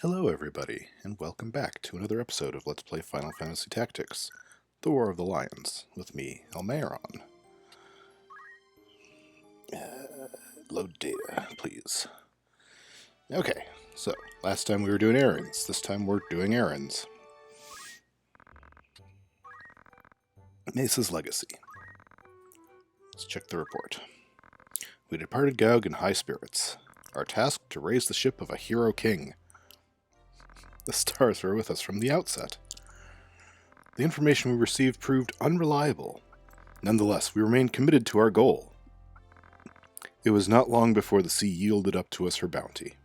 Hello everybody, and welcome back to another episode of Let's Play Final Fantasy Tactics, The War of the Lions, with me, Elmaeron. Load data, please. Okay, so, last time we were doing errands, this time we're doing errands. Mesa's Legacy. Let's check the report. We departed Gaug in high spirits. Our task to raise the ship of a hero king. The stars were with us from the outset. The information we received proved unreliable. Nonetheless, we remained committed to our goal. It was not long before the sea yielded up to us her bounty.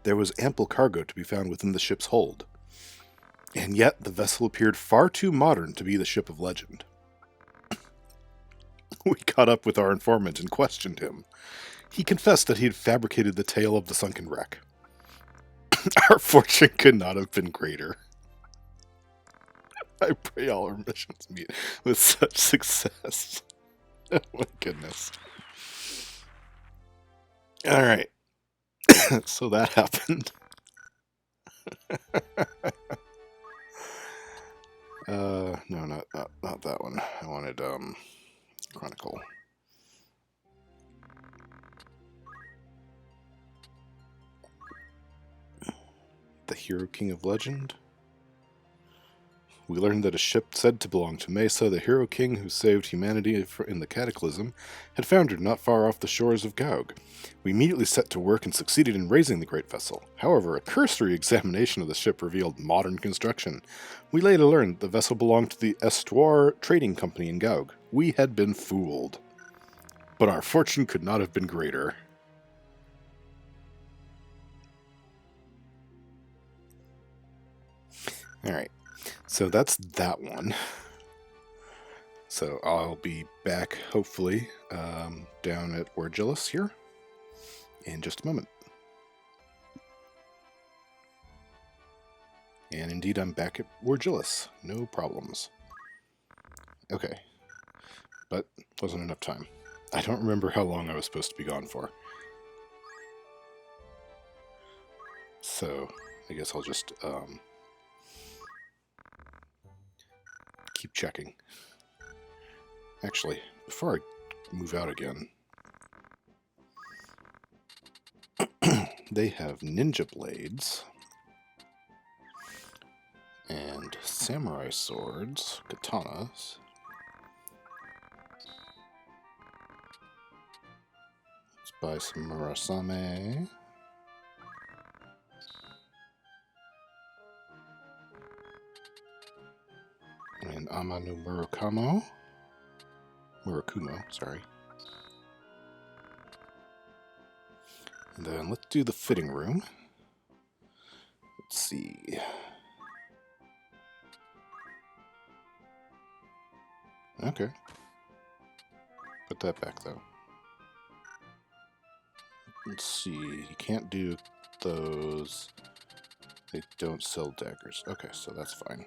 There was ample cargo to be found within the ship's hold, and yet the vessel appeared far too modern to be the ship of legend. We caught up with our informant and questioned him. He confessed that he had fabricated the tale of the sunken wreck. Our fortune could not have been greater. I pray all our missions meet with such success. Oh my goodness. Alright. So that happened. No, not that one. I wanted, Chronicle. The Hero King of Legend? We learned that a ship said to belong to Mesa, the Hero King who saved humanity in the Cataclysm, had foundered not far off the shores of Gaug. We immediately set to work and succeeded in raising the great vessel. However, a cursory examination of the ship revealed modern construction. We later learned the vessel belonged to the Estoir Trading Company in Gaug. We had been fooled. But our fortune could not have been greater. Alright. So that's that one. So I'll be back, hopefully, down at Orgillus here in just a moment. And indeed, I'm back at Orgillus. No problems. Okay. But wasn't enough time. I don't remember how long I was supposed to be gone for. So, I guess I'll just, keep checking. Actually, before I move out again, they have ninja blades and samurai swords, katanas. Let's buy some Murasame. And Amano Murakumo, sorry. And then let's do the fitting room. Let's see. Okay. Put that back, though. Let's see. You can't do those. They don't sell daggers. Okay, so that's fine.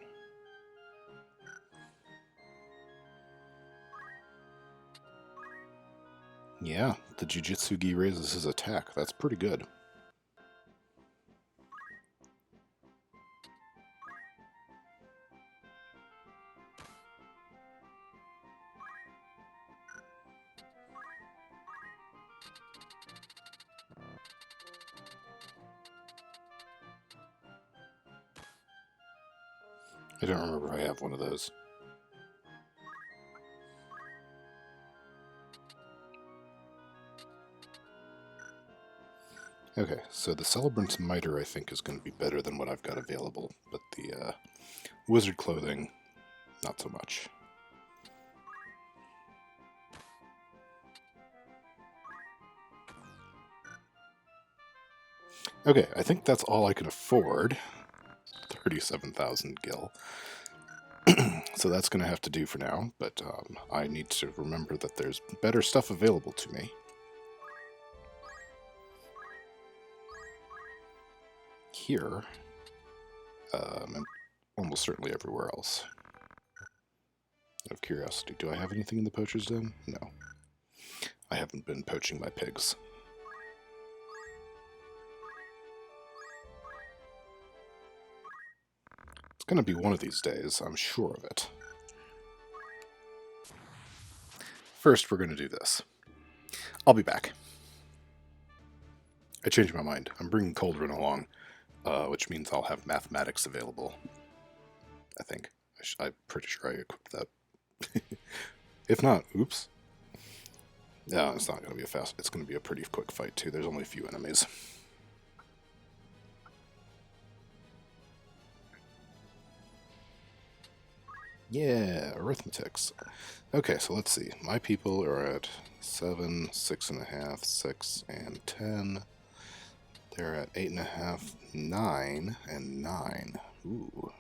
Yeah, the Jujutsu Gi raises his attack. That's pretty good. I don't remember if I have one of those. Okay, so the Celebrant's Mitre, I think, is going to be better than what I've got available, but the Wizard Clothing, not so much. Okay, I think that's all I can afford. 37,000 gil. So that's going to have to do for now, but I need to remember that there's better stuff available to me. Here, and almost certainly everywhere else. Out of curiosity, do I have anything in the poacher's den? No. I haven't been poaching my pigs. going to be one of these days, I'm sure of it. First, we're going to do this. I'll be back. I changed my mind. I'm bringing Cauldron along, which means I'll have mathematics available. I think. I'm pretty sure I equipped that. If not, oops. No, it's not going to be a fast. It's going to be a pretty quick fight, too. There's only a few enemies. Yeah, arithmetics. Okay, so let's see. My people are at 7, 6.5, 6, and 10. They're at 8.5, 9, and 9. Ooh.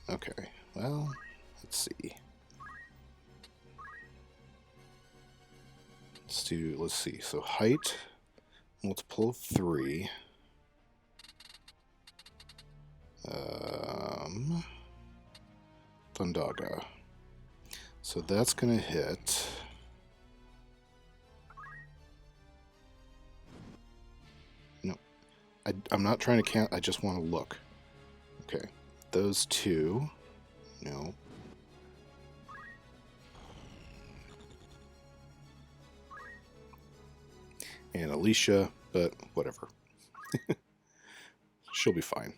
Okay, well, let's see. Let's see. So height, multiple of 3. Thundaga. So that's going to hit. No. I'm not trying to count. I just want to look. Okay. Those 2. No. And Alicia, but whatever. She'll be fine.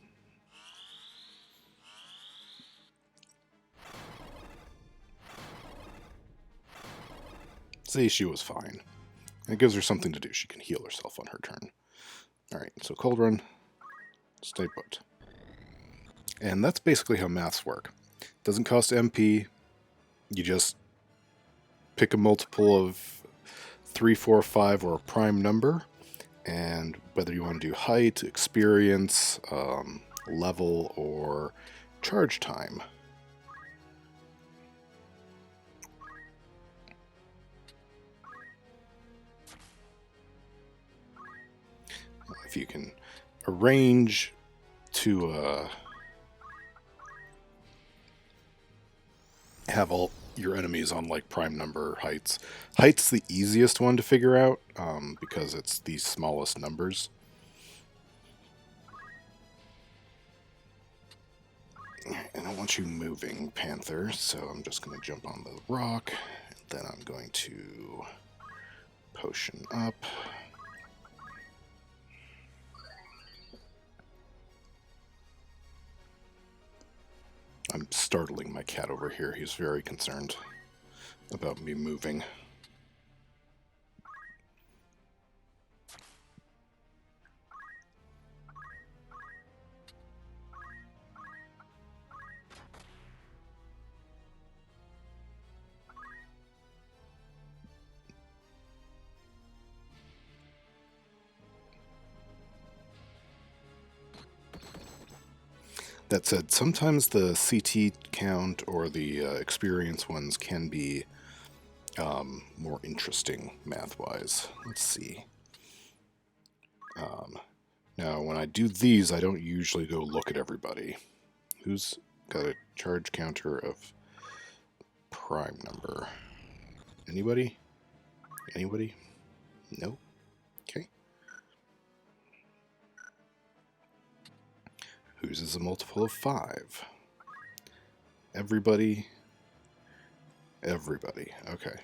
See, she was fine. It gives her something to do. She can heal herself on her turn. Alright, so Cold Run, stay put. And that's basically how maths work. Doesn't cost MP. You just pick a multiple of 3, 4, 5, or a prime number. And whether you want to do height, experience, level, or charge time. If you can arrange to have all your enemies on like prime number heights. Height's the easiest one to figure out because it's the smallest numbers. And I want you moving, Panther, so I'm just going to jump on the rock. Then I'm going to potion up. I'm startling my cat over here. He's very concerned about me moving. That said, sometimes the CT count or the experience ones can be more interesting math-wise. Let's see. Now, when I do these, I don't usually go look at everybody. Who's got a charge counter of prime number? Anybody? Anybody? No? Okay. Whose is a multiple of 5? Everybody? Everybody. Okay.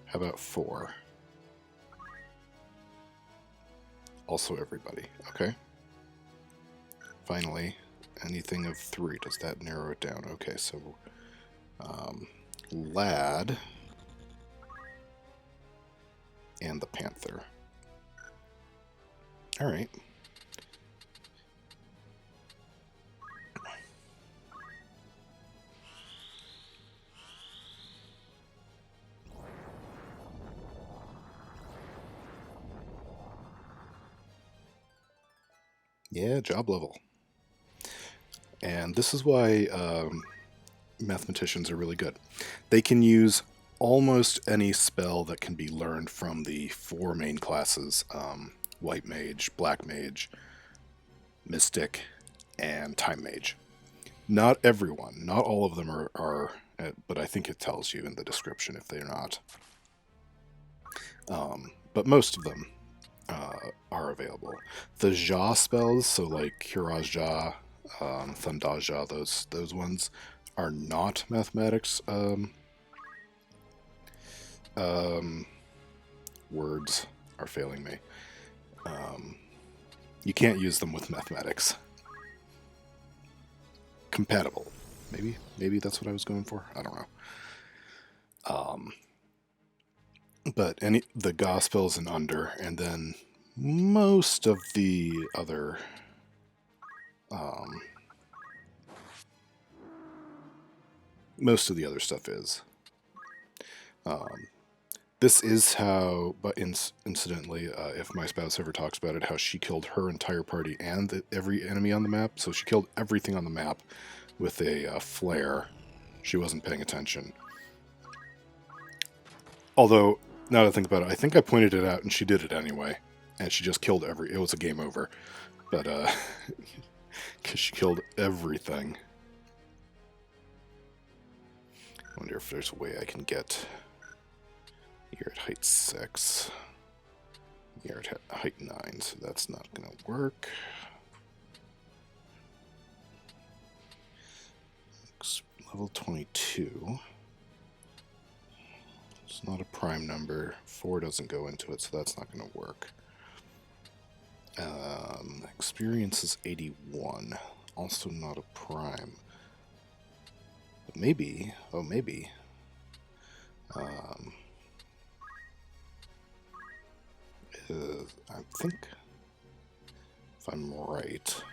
How about 4? Also everybody. Okay. Finally, anything of 3. Does that narrow it down? Okay, so Lad and the Panther. All right. Yeah, job level. And this is why mathematicians are really good. They can use almost any spell that can be learned from the 4 main classes, White Mage, Black Mage, Mystic, and Time Mage. Not everyone, not all of them are but I think it tells you in the description if they're not. But most of them are available. The Ja spells, so like Kiraz Ja, Thundaj Ja, those ones are not mathematics words are failing me. You can't use them with mathematics. Compatible. Maybe that's what I was going for. I don't know. But the Gospels and under, and then most of the other stuff is. This is how, but incidentally, if my spouse ever talks about it, how she killed her entire party and every enemy on the map. So she killed everything on the map with a flare. She wasn't paying attention. Although, now that I think about it, I think I pointed it out and she did it anyway. And she just killed it was a game over. But, because she killed everything. I wonder if there's a way I can get... You're at height 6. You're at height 9, so that's not going to work. Level 22. It's not a prime number. 4 doesn't go into it, so that's not going to work. Experience is 81. Also not a prime. But maybe... Oh, maybe. I think, if I'm right...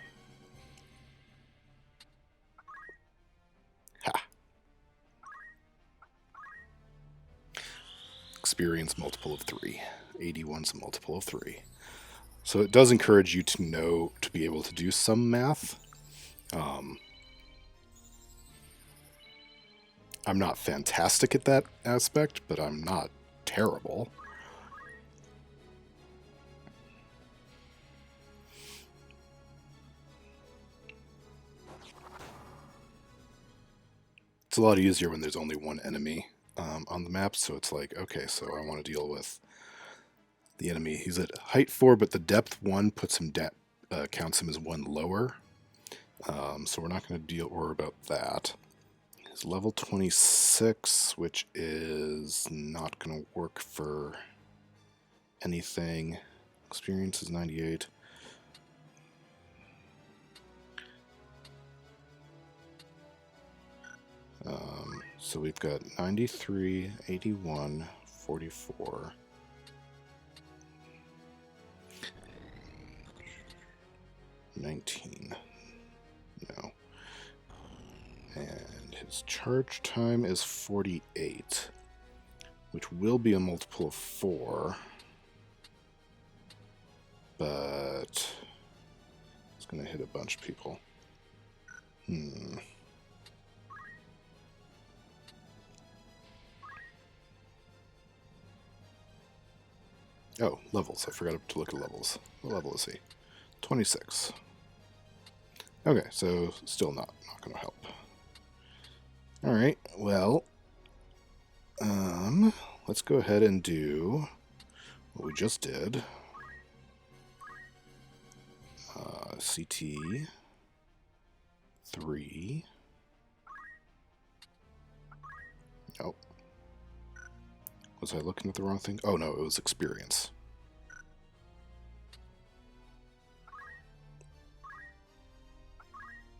Ha! Experience multiple of 3. 81's a multiple of 3. So it does encourage you to be able to do some math. I'm not fantastic at that aspect, but I'm not terrible. It's a lot easier when there's only one enemy on the map, so it's like, okay, so I want to deal with the enemy. He's at height 4, but the depth 1 puts him counts him as 1 lower. So we're not going to worry about that. He's level 26, which is not going to work for anything. Experience is 98. So we've got 93, 81, 44. $19. No. And his charge time is 48, which will be a multiple of 4. But it's going to hit a bunch of people. Oh, levels. I forgot to look at levels. What level is he? 26. Okay, so still not going to help. Alright, well, let's go ahead and do what we just did. CT 3. Nope. Was I looking at the wrong thing? Oh no, it was experience.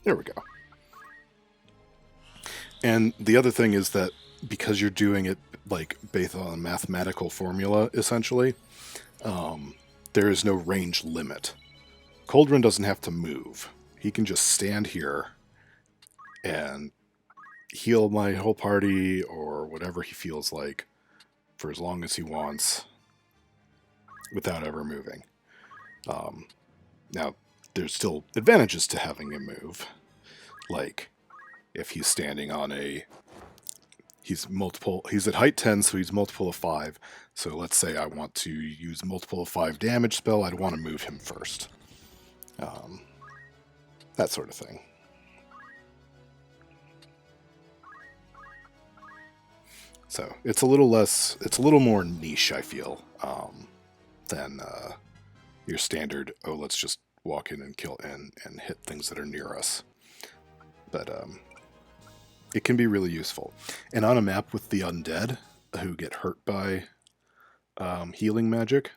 There we go. And the other thing is that because you're doing it like based on a mathematical formula, essentially, there is no range limit. Coldrun doesn't have to move. He can just stand here and heal my whole party or whatever he feels like for as long as he wants without ever moving. Now, there's still advantages to having him move. Like, if he's standing on he's at height 10, so he's multiple of 5. So let's say I want to use multiple of 5 damage spell, I'd want to move him first. That sort of thing. So it's a little more niche, I feel, than your standard, oh, let's just walk in and kill and hit things that are near us. But it can be really useful. And on a map with the undead who get hurt by healing magic,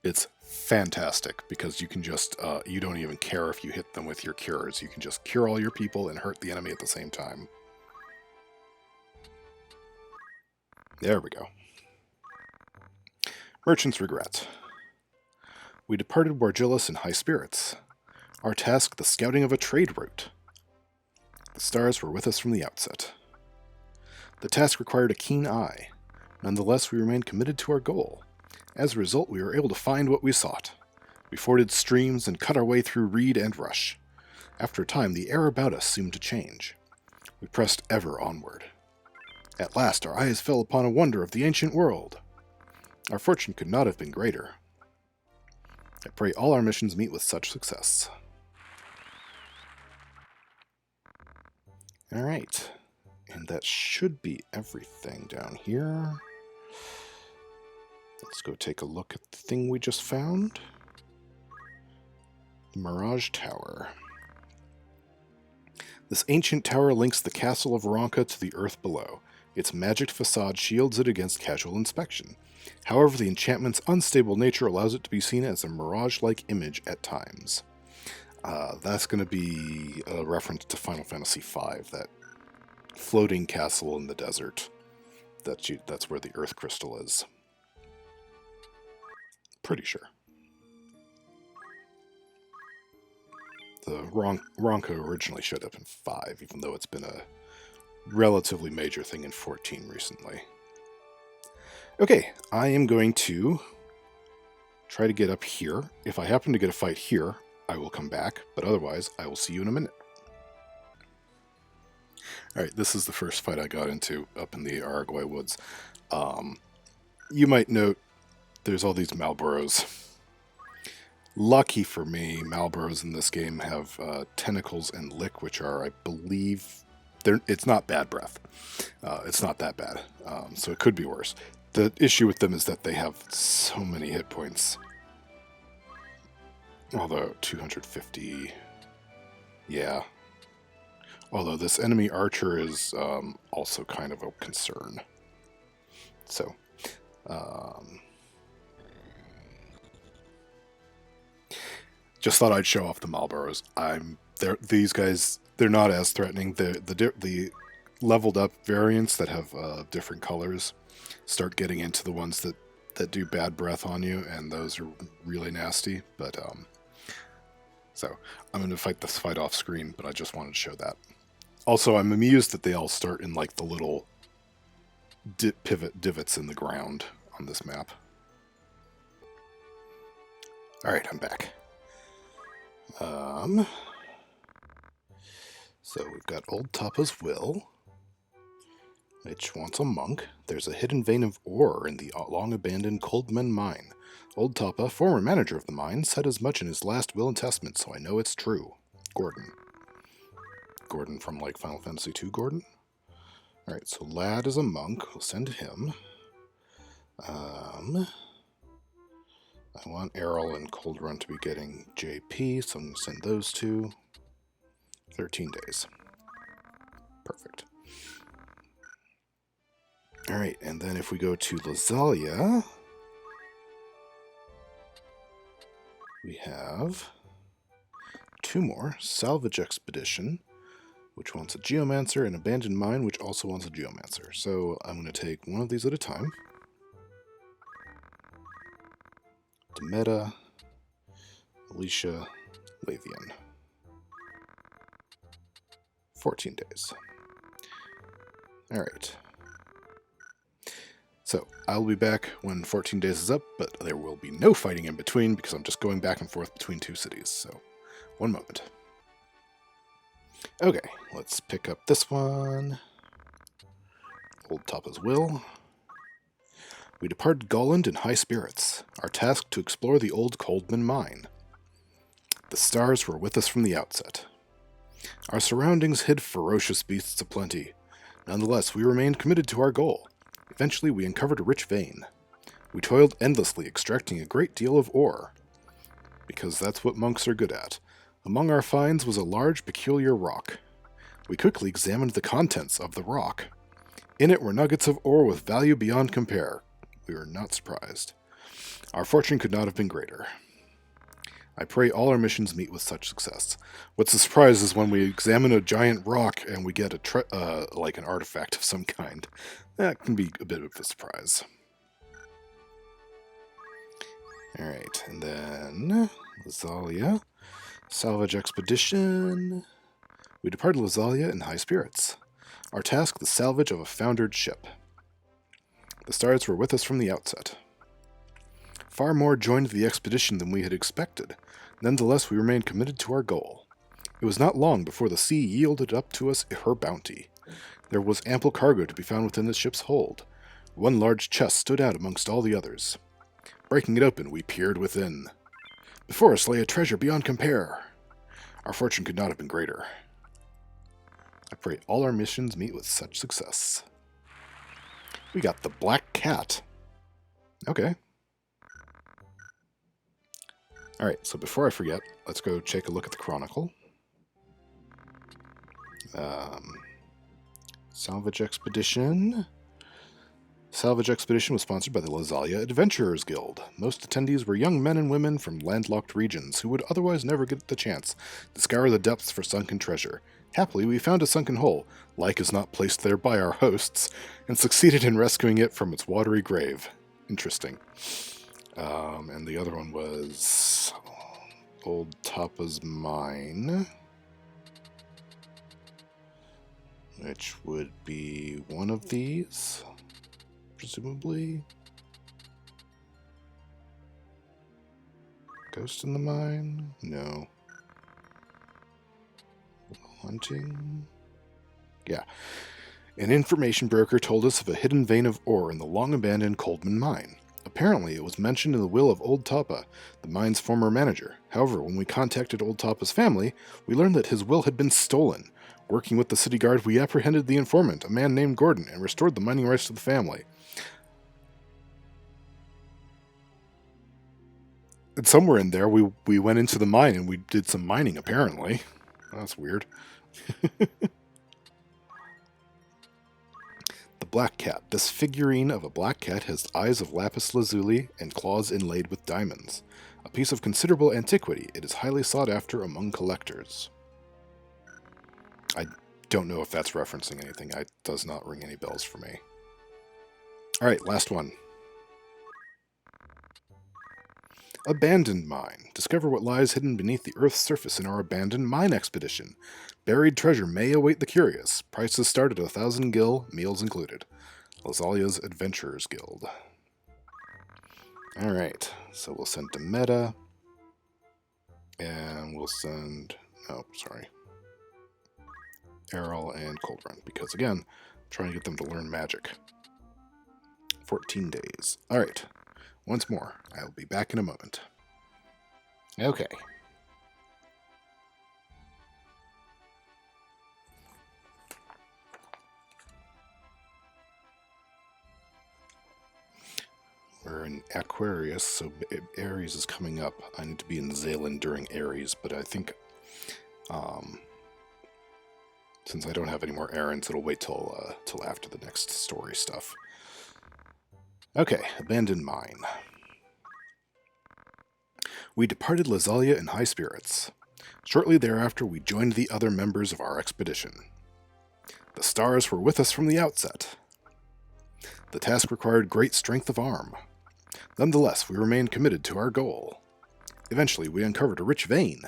it's fantastic because you can just, you don't even care if you hit them with your cures. You can just cure all your people and hurt the enemy at the same time. There we go. Merchant's Regret. We departed Wargillus in high spirits. Our task, the scouting of a trade route. The stars were with us from the outset. The task required a keen eye. Nonetheless, we remained committed to our goal. As a result, we were able to find what we sought. We forded streams and cut our way through reed and rush. After a time, the air about us seemed to change. We pressed ever onward. At last, our eyes fell upon a wonder of the ancient world. Our fortune could not have been greater. I pray all our missions meet with such success. Alright, and that should be everything down here. Let's go take a look at the thing we just found. The Mirage Tower. This ancient tower links the castle of Ronka to the earth below. Its magic facade shields it against casual inspection. However, the enchantment's unstable nature allows it to be seen as a mirage-like image at times. That's going to be a reference to Final Fantasy V, that floating castle in the desert. That's where the Earth Crystal is. Pretty sure. The Ronka originally showed up in 5, even though it's been a relatively major thing in 14 recently. Okay, I am going to try to get up here. If I happen to get a fight here, I will come back, but otherwise, I will see you in a minute. Alright, this is the first fight I got into up in the Araguay Woods. You might note there's all these Malboros. Lucky for me, Malboros in this game have tentacles and lick, which are, I believe, it's not bad breath. It's not that bad, so it could be worse. The issue with them is that they have so many hit points. Although, 250... Yeah. Although this enemy archer is also kind of a concern. So, just thought I'd show off the Malboros. These guys, they're not as threatening. The leveled up variants that have different colors start getting into the ones that do bad breath on you, and those are really nasty. But so I'm going to fight this fight off screen, but I just wanted to show that. Also, I'm amused that they all start in like the little divots in the ground on this map. All right, I'm back. So we've got Old Tappa's Will, which wants a monk. There's a hidden vein of ore in the long-abandoned Coldman mine. Old Tappa, former manager of the mine, said as much in his last will and testament, so I know it's true. Gordon. Gordon from, like, Final Fantasy II Gordon? Alright, so Lad is a monk. We'll send him. I want Errol and Cold Run to be getting JP, so I'm going to send those two. 13 days. Perfect. Alright, and then if we go to Lazalia, we have 2 more. Salvage Expedition, which wants a Geomancer, and Abandoned Mine, which also wants a Geomancer. So I'm going to take one of these at a time. Demeta, Alicia, Lavian. 14 days. Alright. So, I'll be back when 14 days is up, but there will be no fighting in between because I'm just going back and forth between 2 cities, so one moment. Okay, let's pick up this one. Old Tappa's Will. We departed Golland in high spirits, our task to explore the old Coldman mine. The stars were with us from the outset. Our surroundings hid ferocious beasts aplenty. Nonetheless, we remained committed to our goal. Eventually, we uncovered a rich vein. We toiled endlessly, extracting a great deal of ore. because that's what monks are good at. Among our finds was a large, peculiar rock. We quickly examined the contents of the rock. In it were nuggets of ore with value beyond compare. We were not surprised. Our fortune could not have been greater. I pray all our missions meet with such success. What's the surprise is when we examine a giant rock and we get like an artifact of some kind. That can be a bit of a surprise. Alright, and then Lazalia. Salvage expedition. We departed Lazalia in high spirits. Our task, the salvage of a foundered ship. The stars were with us from the outset. Far more joined the expedition than we had expected. Nonetheless, we remained committed to our goal. It was not long before the sea yielded up to us her bounty. There was ample cargo to be found within the ship's hold. One large chest stood out amongst all the others. Breaking it open, we peered within. Before us lay a treasure beyond compare. Our fortune could not have been greater. I pray all our missions meet with such success. We got the Black Cat. Okay. Alright, so before I forget, let's go take a look at the Chronicle. Salvage Expedition. Salvage Expedition was sponsored by the Lazalia Adventurers Guild. Most attendees were young men and women from landlocked regions who would otherwise never get the chance to scour the depths for sunken treasure. Happily, we found a sunken hole, like is not placed there by our hosts, and succeeded in rescuing it from its watery grave. Interesting. And the other one was Old Tapa's Mine, which would be one of these, presumably. Ghost in the Mine? No. Hunting? Yeah. An information broker told us of a hidden vein of ore in the long-abandoned Coldman Mine. Apparently, it was mentioned in the will of Old Tapa, the mine's former manager. However, when we contacted Old Tapa's family, we learned that his will had been stolen. Working with the city guard, we apprehended the informant, a man named Gordon, and restored the mining rights to the family. And somewhere in there, we went into the mine and we did some mining, apparently. That's weird. The Black Cat. This figurine of a black cat has eyes of lapis lazuli and claws inlaid with diamonds. A piece of considerable antiquity, it is highly sought after among collectors. I don't know if that's referencing anything. It does not ring any bells for me. Alright, last one. Abandoned Mine. Discover what lies hidden beneath the Earth's surface in our abandoned mine expedition. Buried treasure may await the curious. Prices start at 1,000 gil, meals included. Lazalia's Adventurers Guild. Alright, so we'll send to Meta. And we'll send... oh, sorry. Errol and Cold Run, because again, I'm trying to get them to learn magic. 14 days. Alright. Once more, I'll be back in a moment. Okay. We're in Aquarius, so Aries is coming up. I need to be in Zalen during Aries, but I think since I don't have any more errands, it'll wait till after the next story stuff. Okay, Abandoned Mine. We departed Lazalia in high spirits. Shortly thereafter, we joined the other members of our expedition. The stars were with us from the outset. The task required great strength of arm. Nonetheless, we remained committed to our goal. Eventually, we uncovered a rich vein.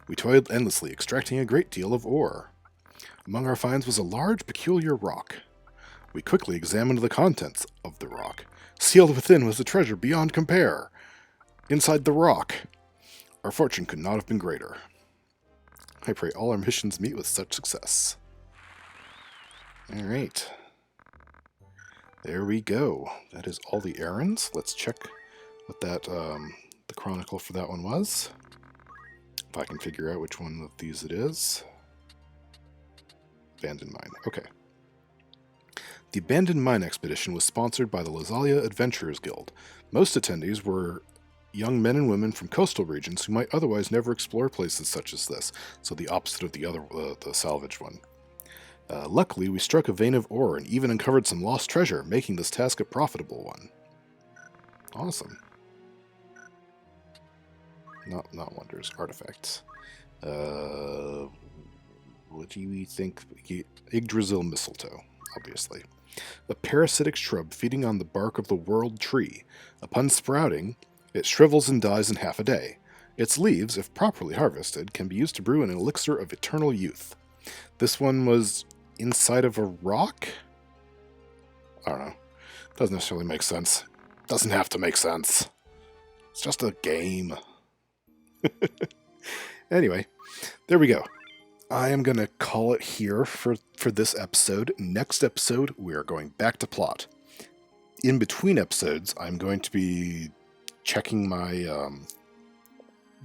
We toiled endlessly, extracting a great deal of ore. Among our finds was a large, peculiar rock. We quickly examined the contents of the rock. Sealed within was a treasure beyond compare. Inside the rock, our fortune could not have been greater. I pray all our missions meet with such success. Alright. There we go. That is all the errands. Let's check what that, the chronicle for that one was. If I can figure out which one of these it is. Abandoned Mine. Okay. The Abandoned Mine expedition was sponsored by the Lazalia Adventurers Guild. Most attendees were young men and women from coastal regions who might otherwise never explore places such as this. So the opposite of the other, the salvaged one. Luckily, we struck a vein of ore and even uncovered some lost treasure, making this task a profitable one. Awesome. Not wonders, artifacts. What do we think? Yggdrasil mistletoe, obviously. A parasitic shrub feeding on the bark of the world tree. Upon sprouting, it shrivels and dies in half a day. Its leaves, if properly harvested, can be used to brew an elixir of eternal youth. This one was inside of a rock? I don't know. Doesn't necessarily make sense. Doesn't have to make sense. It's just a game. Anyway, there we go. I am going to call it here for this episode. Next episode, we are going back to plot. In between episodes, I'm going to be checking my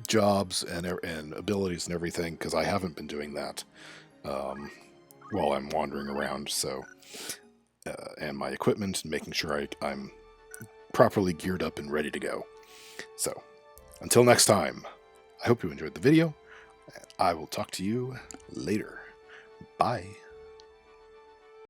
jobs and abilities and everything, because I haven't been doing that while I'm wandering around. So, and my equipment, and making sure I'm properly geared up and ready to go. So, until next time, I hope you enjoyed the video. I will talk to you later. Bye.